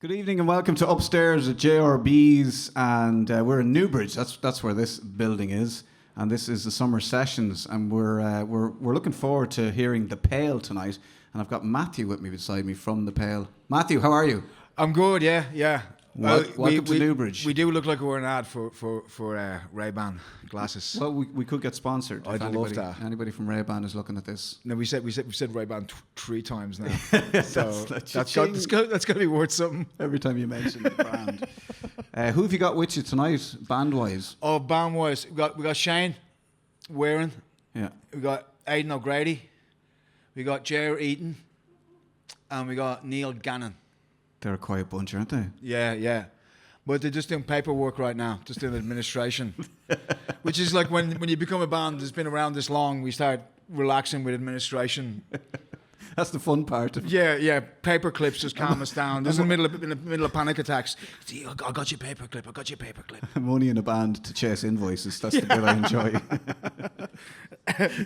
Good evening and welcome to Upstairs at JRB's, and we're in Newbridge. That's where this building is, and this is the summer sessions, and we're looking forward to hearing The Pale tonight. And I've got Matthew with me beside me from The Pale. Matthew, how are you? I'm good. Yeah. Welcome to Newbridge. We do look like we're an ad for Ray-Ban glasses. Well, we could get sponsored. I'd love that. Anybody from Ray-Ban is looking at this. No, we said Ray-Ban 3 times now. So that's got to be worth something. Every time you mention the brand. Who have you got with you tonight, band-wise? Oh, band-wise, we got Shane Waring. Yeah. We got Aidan O'Grady. We got Jer Eaton, and we got Neil Gannon. They're a quiet bunch, aren't they? Yeah. But they're just doing paperwork right now, just doing administration. Which is like when you become a band that's been around this long, we start relaxing with administration. That's the fun part of it. Yeah. Paper clips just calm us down. Just in the middle of panic attacks. See, I got your paperclip. I'm only in a band to chase invoices. That's the bit I enjoy.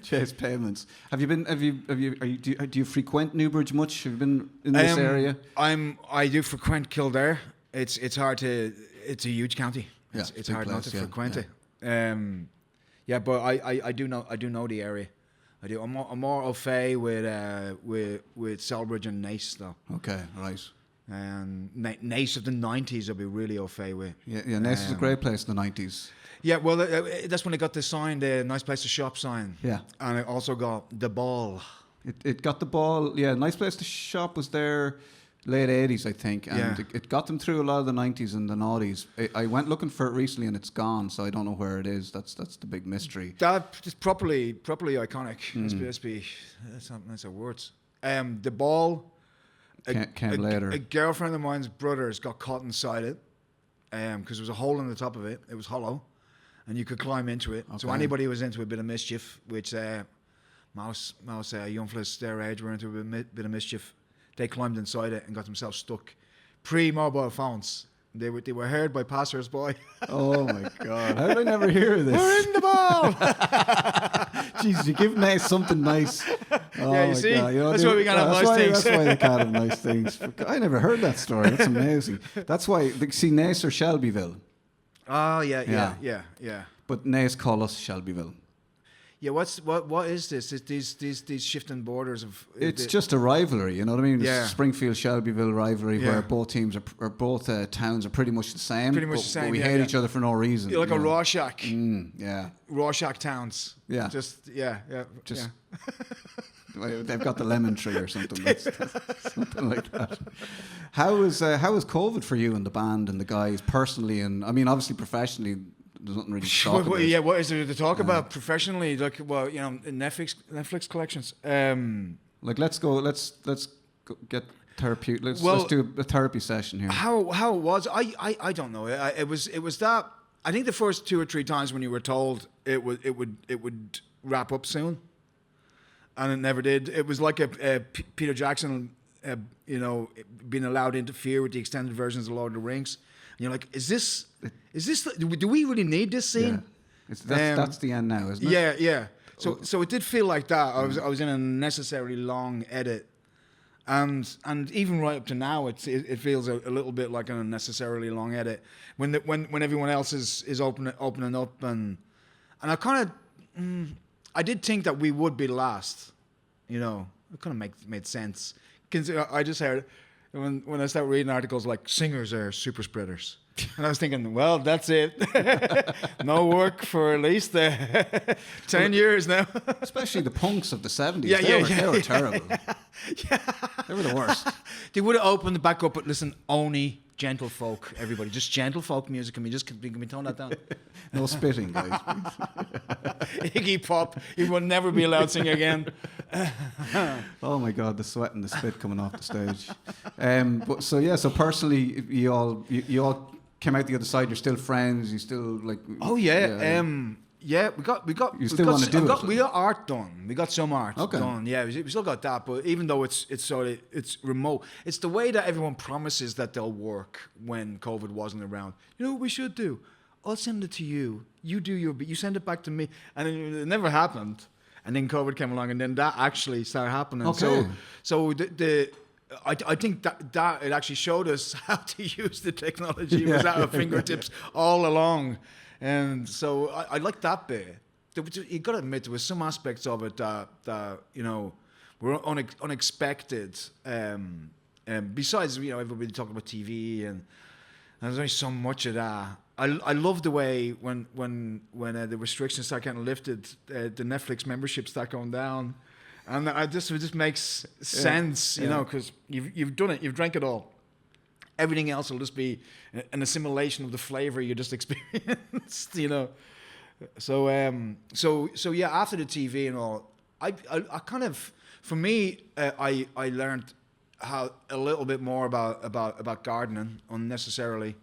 Chase payments. Do you frequent Newbridge much? Have you been in this area? I do frequent Kildare. It's hard to. It's a huge county. It's hard not to frequent it. But I do know the area. I do. I'm more au fait with Selbridge and Nace though. Okay, right. And Nace of the 90s I'll be really au fait with. Yeah. Nace was a great place in the 90s. Yeah, well, that's when I got the sign, the Nice Place to Shop sign. Yeah. And I also got The Ball. It got The Ball. Yeah, Nice Place to Shop was there late 80s, I think. And it got them through a lot of the 90s and the noughties. I went looking for it recently and it's gone, so I don't know where it is. That's the big mystery. That is properly iconic. That's a words. The Ball. Came later. A girlfriend of mine's brothers got caught inside it because there was a hole in the top of it. It was hollow. And you could climb into it. Okay. So anybody who was into a bit of mischief, which Mouse young fellas their age were into a bit of mischief, they climbed inside it and got themselves stuck. Pre-mobile phones. They were heard by passers-by. Oh my God! How did I never hear of this? We're in the ball. Jeez, you give nice something nice. Oh yeah, you see, that's why we can't have nice things. That's why they can't have nice things. I never heard that story. That's amazing. That's why Nace or Shelbyville. Oh yeah. But Nace call us Shelbyville. Yeah, what is this? These shifting borders of. It's just a rivalry, you know what I mean? It's yeah. Springfield Shelbyville rivalry where both teams are both towns are pretty much the same. But we hate each other for no reason. You're like a Rorschach. Yeah. Rorschach towns. Yeah. Just. They've got the lemon tree or something. That's something like that. How was COVID for you and the band and the guys personally? And I mean, obviously professionally, there's nothing really to talk about. Yeah, what is there to talk about professionally? Like, well, you know, Netflix collections. Like, let's go get therapy. Let's do a therapy session here. How it was? I don't know. It was that. I think the first 2 or 3 times when you were told it would wrap up soon. And it never did. It was like a Peter Jackson, being allowed to interfere with the extended versions of Lord of the Rings. And you're like, is this? Do we really need this scene? Yeah. That's the end now, isn't it? Yeah. So it did feel like that. I was in a necessarily long edit, and even right up to now, it feels a little bit like an unnecessarily long edit. When everyone else is opening up, and I kind of. I did think that we would be last, you know. It kind of made sense. I just heard when I start reading articles like singers are super spreaders, and I was thinking, well, that's it. No work for at least 10 years now. Especially the punks of the 70s. They were terrible. Yeah. They were the worst. They would have opened back up, but listen, only gentle folk, everybody. Just gentle folk music. Can we tone that down? No spitting, guys. Iggy Pop, he will never be allowed to sing again. Oh my God, the sweat and the spit coming off the stage. So personally, you all came out the other side. You're still friends. You still like. Oh yeah. Yeah, we got. You still want to do it? We got art done. We got some art done. Yeah, we still got that. But even though it's remote, it's the way that everyone promises that they'll work when COVID wasn't around. You know what we should do? I'll send it to you. You do your bit. You send it back to me, and it never happened. And then COVID came along, and then that actually started happening. Okay. So the I think that it actually showed us how to use the technology. It was at our fingertips all along, and so I like that bit. You got to admit there was some aspects of it that were unexpected. Besides, everybody talking about TV and there's only so much of that. I love the way when the restrictions start getting lifted, the Netflix membership start going down. And it just makes sense, because you've done it, you've drank it all. Everything else will just be an assimilation of the flavor you just experienced, So yeah, after the TV and all, I kind of, for me, I learned how a little bit more about gardening unnecessarily,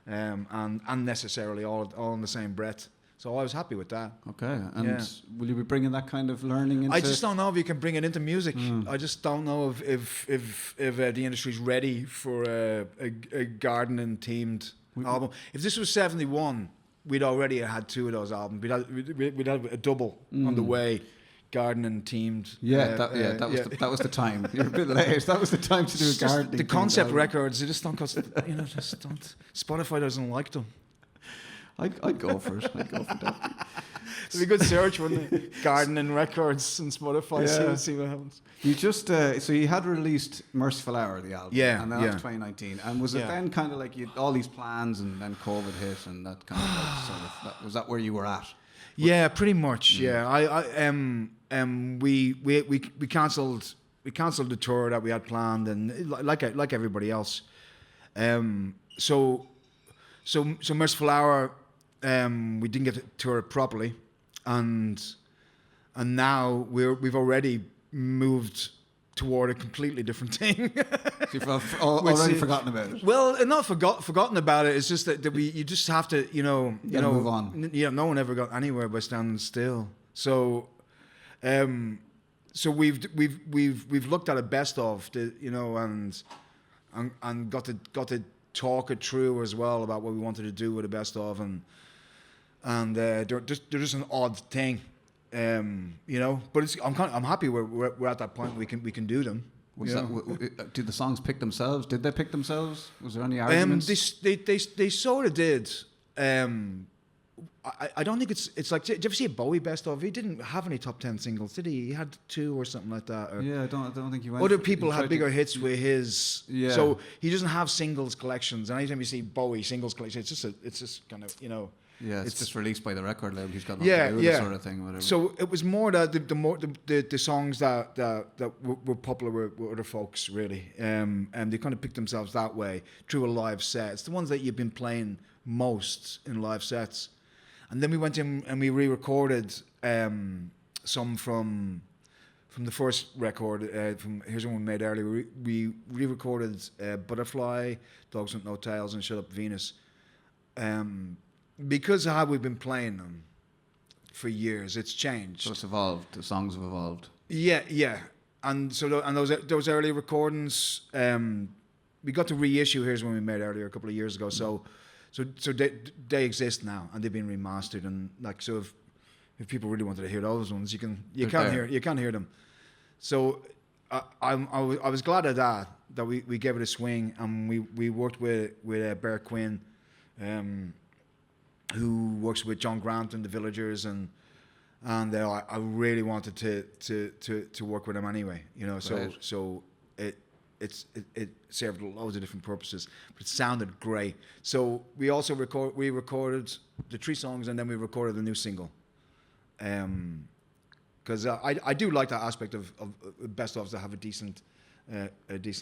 and unnecessarily all in the same breath. So I was happy with that. Okay, and will you be bringing that kind of learning into? I just don't know if you can bring it into music. I just don't know if the industry's ready for a gardening themed album. If this was 71, we'd already had 2 of those albums. We'd have a double on the way, gardening themed. That was the time. You're a bit late. That was the time to do a gardening. The concept records, they just don't cost. Just don't. Spotify doesn't like them. I'd go for it. I'd go for that. It'd be a good search, wouldn't it? Gardening records and Spotify. See what happens. You just so you had released Merciful Hour, the album, and that was 2019. And was it then kind of like you had all these plans, and then COVID hit, and that kind of was that where you were at? Yeah, pretty much. Yeah, we cancelled the tour that we had planned, and like everybody else. So Merciful Hour, we didn't get to tour it properly, and now we've already moved toward a completely different thing. So you've already forgotten about it. Well, not forgotten about it. It's just that you just have to move on. No one ever got anywhere by standing still. So we've looked at a best of, and got to talk it through as well about what we wanted to do with the best of, and they're just an odd thing, But I'm happy we're at that point we can do them. Did the songs pick themselves? Did they pick themselves? Was there any arguments? They sort of did. I don't think it's like. Did you ever see a Bowie best of? He didn't have any top 10 singles, did he? He had 2 or something like that. I don't think he went. Other people had bigger hits with his. Yeah. So he doesn't have singles collections. And anytime you see Bowie singles collection, it's just kind of Yeah, it's just released by the record label. He's got nothing to do with sort of thing. Whatever. So it was more that the songs that were popular with other folks really, and they kind of picked themselves that way through a live set. It's the ones that you've been playing most in live sets. And then we went in and we re-recorded some from the first record. From here's one we made earlier. We re-recorded Butterfly, Dogs with No Tails, and Shut Up Venus. Because of how we've been playing them for years, it's changed. So it's evolved. The songs have evolved. Yeah. And so those early recordings, we got to reissue Here's One we made earlier a couple of years ago. So they exist now, and they've been remastered, and so if people really wanted to hear those ones, you can hear them. So I was glad of that we gave it a swing, and we worked with Bear Quinn, who works with John Grant and the Villagers, and I really wanted to work with him anyway, Right. So it served loads of different purposes, but it sounded great. So we also recorded the 3 songs, and then we recorded a new single. Because I do like that aspect of best ofs that have a decent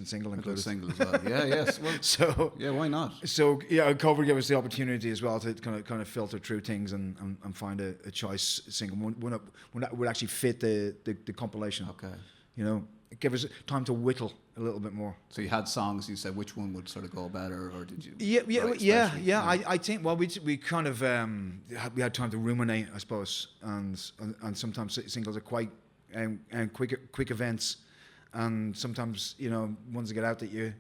single included. A single as well. Yeah, yes. Well, why not? So Keogh gave us the opportunity as well to kind of filter through things and find a choice single one that would actually fit the compilation. Okay. It gave us time to whittle a little bit more. So you had songs. You said which one would sort of go better, or did you? Yeah. I think we kind of we had time to ruminate, I suppose, and sometimes singles are quite quick events, and sometimes ones that get out that you're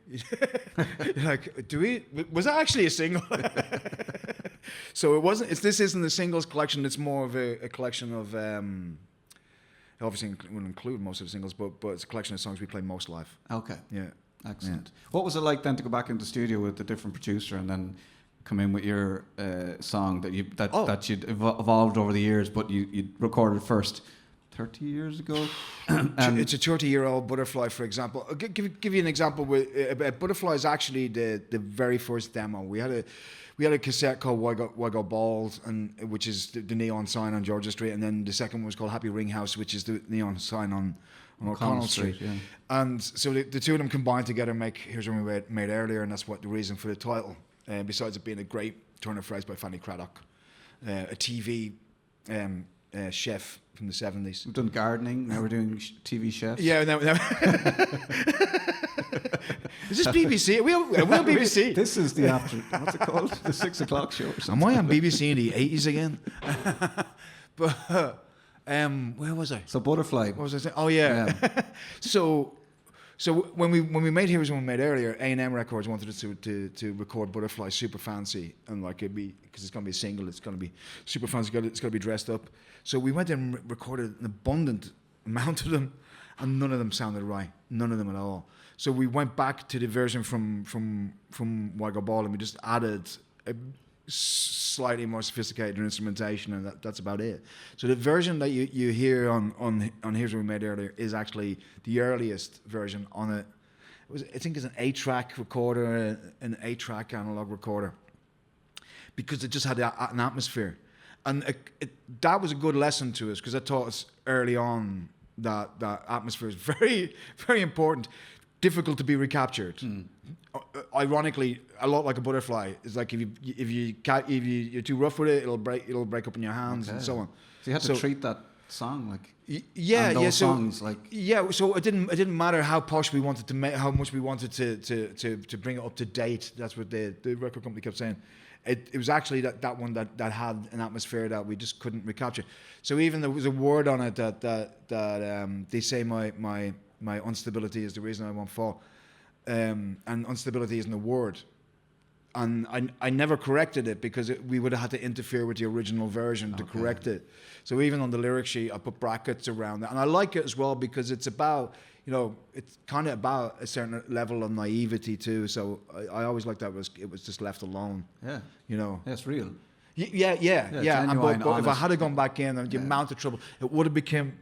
like, was that actually a single? So it wasn't. This isn't a singles collection. It's more of a collection of. Obviously, will include most of the singles, but it's a collection of songs we play most live. Okay. Yeah. Excellent. What was it like then to go back into the studio with a different producer and then come in with your song that you'd evolved over the years, but you recorded first 30 years ago? It's a 30-year-old Butterfly, for example. I'll give you an example. With Butterfly is actually the very first demo. We had a cassette called Why Go Bald, which is the neon sign on Georgia Street, and then the second one was called Happy Ringhouse, which is the neon sign on O'Connell Street. Yeah. And so the two of them combined together make Here's When We Made Earlier, and that's what the reason for the title. Besides it being a great turn of phrase by Fanny Craddock, a TV chef from the 70s. We've done gardening, now we're doing TV chefs. Yeah, no. Is this BBC? Are we on BBC? This is the after, what's it called? The 6 o'clock show or something. Am I on BBC in the 80s again? But, where was I? So Butterfly. What was I saying? Oh, yeah. So when we made Here's When We Made Earlier, A&M Records wanted us to record Butterfly super fancy, and like because it's gonna be a single, it's gonna be super fancy, it's gonna be dressed up. So we went and recorded an abundant amount of them, and none of them sounded right, none of them at all. So we went back to the version from Why Go Bald, and we just added a slightly more sophisticated instrumentation, and that's about it. So the version that you hear on Here's What We Made Earlier is actually the earliest version on it. I think it's an 8-track recorder, an 8-track analog recorder, because it just had an atmosphere, and that was a good lesson to us, because it taught us early on that atmosphere is very, very important, difficult to be recaptured. Ironically, a lot like a butterfly. It's like if you're too rough with it, it'll break up in your hands and so on. So you had to treat that song like songs like So it didn't matter how posh we wanted to make, how much we wanted to bring it up to date. That's what the record company kept saying. It was actually that one that had an atmosphere that we just couldn't recapture. So even there was a word on it that they say my instability is the reason I won't fall. And instability isn't a word. And I never corrected it because we would have had to interfere with the original version to correct it. So even on the lyric sheet, I put brackets around that. And I like it as well because it's about, it's kind of about a certain level of naivety too. So I always liked that it was just left alone. Yeah. Yeah, it's real. Yeah. Genuine, But if I had gone back in, the amount of trouble, it would have become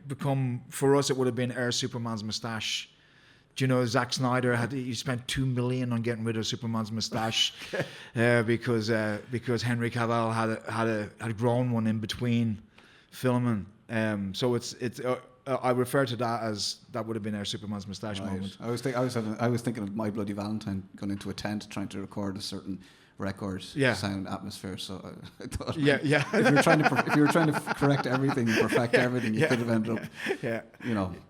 for us. It would have been Air Superman's moustache. Do you know Zack Snyder he spent $2 million on getting rid of Superman's moustache because Henry Cavill had grown one in between filming. So it's I refer to that as that would have been our Superman's moustache moment. I was thinking of My Bloody Valentine going into a tent trying to record a certain record sound atmosphere. So I thought, if you were trying to correct everything, perfect everything, you could have ended up,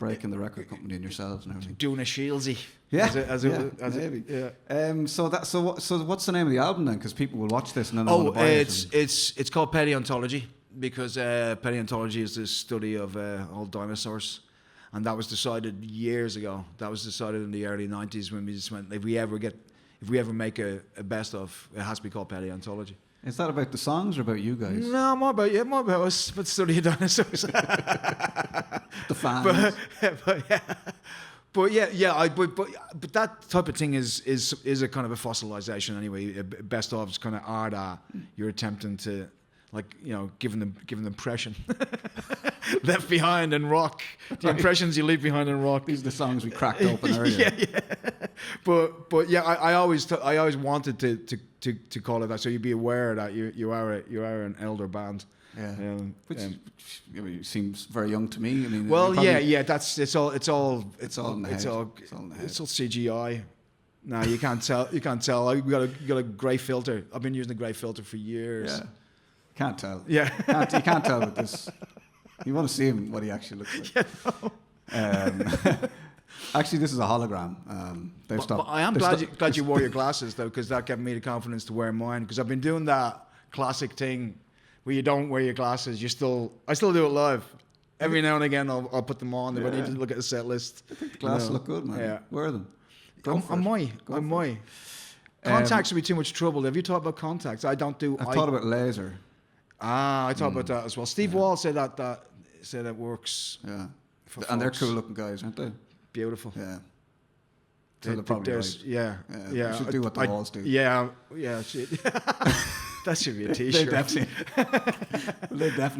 breaking the record company and yourselves and everything. Doing a Shieldsy. Maybe. So what's the name of the album then? Because people will watch this and then they'll want to buy it. It's called Paleontology because paleontology is the study of old dinosaurs. And that was decided years ago. That was decided in the early 90s when we just went, if we ever make a best of, it has to be called Paleontology. Is that about the songs or about you guys? No, more about us, but study of dinosaurs. The fans. But that type of thing is a kind of a fossilization anyway. Best of's kind of art that you're attempting to, given the impression left behind in rock. The impressions you leave behind in rock. These are the songs we cracked open earlier. But I always wanted to call it that, so you'd be aware that you are an elder band. Yeah, which seems very young to me. I mean, it's all in the head. It's all CGI. No, you can't tell. You can't tell. We got a grey filter. I've been using the grey filter for years. Yeah. Can't tell. Yeah, you can't tell with this. You want to see him what he actually looks like. Yeah, no. Actually, this is a hologram. But I am glad you wore your glasses though, because that gave me the confidence to wear mine. Because I've been doing that classic thing where you don't wear your glasses. I still do it live. Every now and again, I'll put them on. If I need to look at the set list. I think the glasses look good, man. Yeah. Wear them. I might. Contacts would be too much trouble. Have you thought about contacts? I don't do. I've thought about laser. I thought about that as well. Steve Wall said that works. Yeah, and they're cool looking guys, aren't they? Beautiful. Yeah. they're probably there's right. yeah. You should do what the walls do. Yeah, shit. That should be a They T-shirt. definitely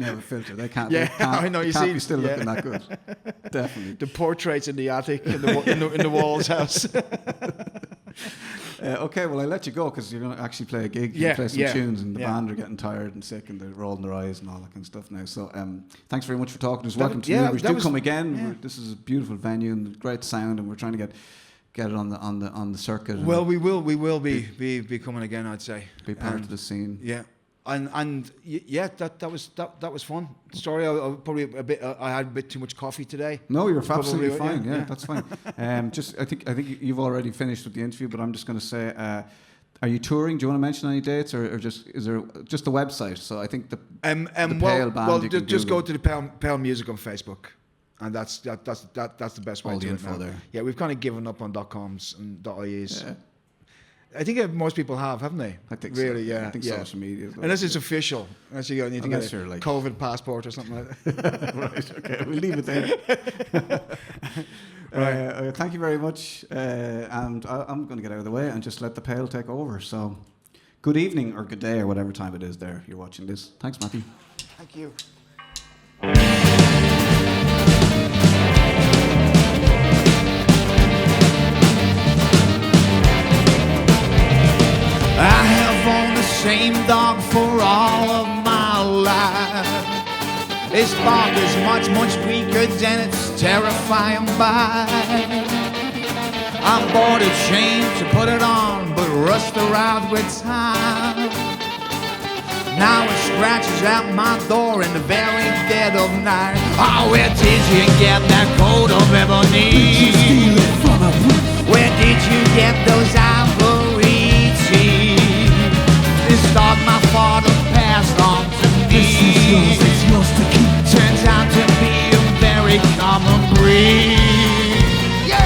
have a filter. They can't. Yeah, they can't, I know. You can't see, be still looking that good. Definitely. The portraits in the attic in the Walsh house. Okay, well, I'll let you go because you're going to actually play a gig. Yeah, You play some yeah, tunes, and the yeah. band are getting tired and sick, and they're rolling their eyes and all that kind of stuff now. So, thanks very much for talking to us. Welcome to Newbridge. Do come again. Yeah. This is a beautiful venue and great sound, and we're trying to get it on the circuit. Well, we will be coming again, I'd say. Be part of the scene. Yeah. That was fun. Sorry, I had a bit too much coffee today. No, you're absolutely Probably, fine. yeah. Yeah, that's fine. I think you've already finished with the interview, but I'm just going to say, are you touring? Do you want to mention any dates, or just is there just the website? So I think the Pale Band. Just go to the Pale Music on Facebook, and that's the best way all to the do it info now. there. Yeah, we've kind of given up on .coms and .ies. Yeah. I think most people have, haven't they? I think really, so. yeah. I think yeah. social media. Unless it's official. Unless you need to Unless get a you're like COVID passport or something like that. Right. Okay. We'll leave it there. Thank you very much. And I'm going to get out of the way and just let the Pale take over. So, good evening or good day or whatever time it is there you're watching this. Thanks, Matthew. Thank you. I have owned the same dog for all of my life. Its bark is much, much weaker than its terrifying bite. I bought a chain to put it on, but rusted out with time. Now it scratches at my door in the very dead of night. Oh, where did you get that coat of ebony? Where did you get those ivory teeth? This dog my father passed on to me. It's yours to keep. Turns out to be a very common breed. Yeah.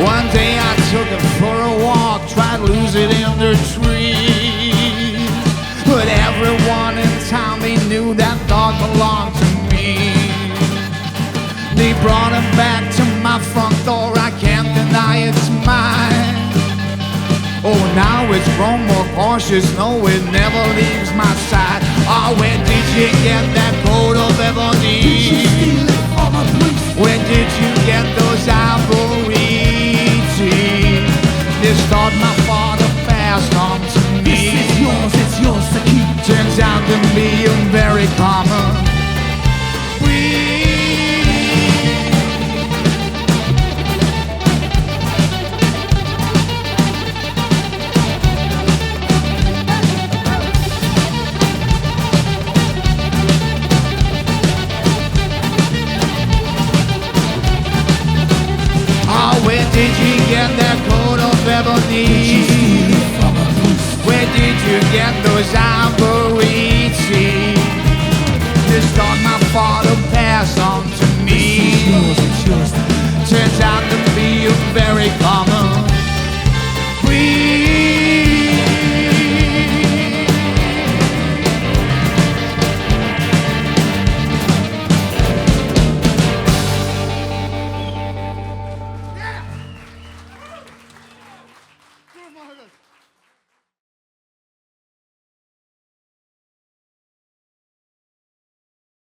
One day I took it for a walk, tried to lose it in the trees. But everyone in town, they knew that dog belonged to me. They brought him back to my front door, I can't deny it's mine. Oh, now it's grown more cautious, no, it never leaves my side. Oh, where did you get that coat of ebony? Did you steal it from a priest? Where did you get those ivory teeth? This thought my father passed on to me. This is yours, it's yours to keep. Turns out to be a very common